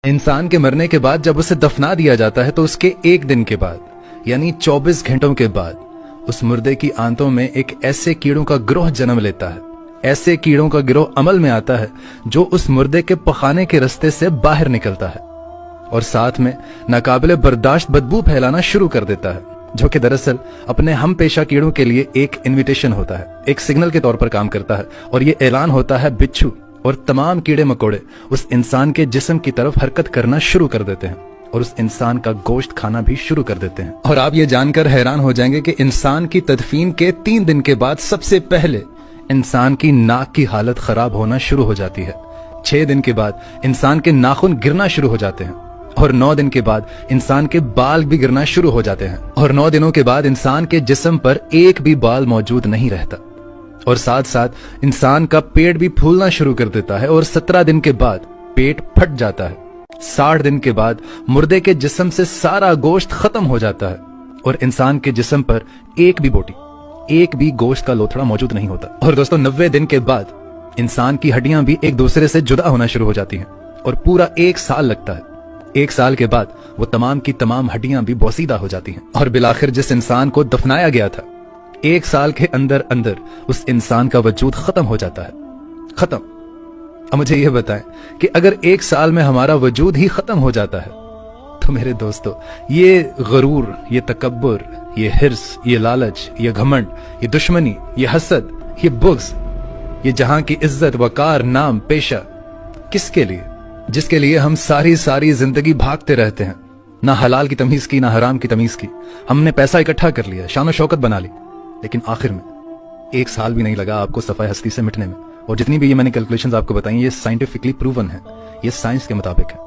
इंसान के मरने के बाद जब उसे दफना दिया जाता है तो उसके एक दिन के बाद यानी 24 घंटों के बाद उस मुर्दे की आंतों में एक ऐसे कीड़ों का गिरोह जन्म लेता है। ऐसे कीड़ों का गिरोह अमल में आता है जो उस मुर्दे के पखाने के रास्ते से बाहर निकलता है और साथ में नाकाबिले बर्दाश्त बदबू फैलाना शुरू कर देता है, जो कि दरअसल अपने हम पेशा कीड़ों के लिए एक इन्विटेशन होता है, एक सिग्नल के तौर पर काम करता है। और ये ऐलान होता है बिच्छू और तमाम कीड़े मकोड़े उस इंसान के जिस्म की तरफ हरकत करना शुरू कर देते हैं और उस इंसान का गोश्त खाना भी शुरू कर देते हैं। और आप ये जानकर हैरान हो जाएंगे कि इंसान की तदफीन के 3 दिन के बाद सबसे पहले इंसान की नाक की हालत खराब होना शुरू हो जाती है। 6 दिन के बाद इंसान के नाखून गिरना शुरू हो जाते हैं और 9 दिन के बाद इंसान के बाल भी गिरना शुरू हो जाते हैं और 9 दिनों के बाद इंसान के जिस्म पर एक भी बाल मौजूद नहीं रहता और साथ साथ इंसान का पेट भी फूलना शुरू कर देता है और 17 दिन के बाद पेट फट जाता है। 60 दिन के बाद मुर्दे के जिस्म से सारा गोश्त खत्म हो जाता है और इंसान के जिस्म पर एक भी बोटी, एक भी गोश्त का लोथड़ा मौजूद नहीं होता। और दोस्तों 90 दिन के बाद इंसान की हड्डियां भी एक दूसरे से जुदा होना शुरू हो जाती हैं और पूरा 1 साल लगता है। 1 साल के बाद वो तमाम की तमाम हड्डियां भी बोसीदा हो जाती हैं और बिलाखिर जिस इंसान को दफनाया गया था 1 साल के अंदर अंदर उस इंसान का वजूद खत्म हो जाता है। खत्म। अब मुझे यह बताएं कि अगर 1 साल में हमारा वजूद ही खत्म हो जाता है तो मेरे दोस्तों ये गरूर, ये तकब्बुर, ये हिर्स, ये लालच, ये घमंड, ये दुश्मनी, ये हसद, ये बुग़्ज़, ये जहां की इज्जत, वकार, नाम, पेशा किसके लिए? जिसके लिए हम सारी जिंदगी भागते रहते हैं। ना हलाल की तमीज की, ना हराम की तमीज की। हमने पैसा इकट्ठा कर लिया, शान शौकत बना ली, लेकिन आखिर में 1 साल भी नहीं लगा आपको सफाई हस्ती से मिटने में। और जितनी भी ये मैंने कैलकुलेशंस आपको बताई ये साइंटिफिकली प्रूवन है, ये साइंस के मुताबिक है।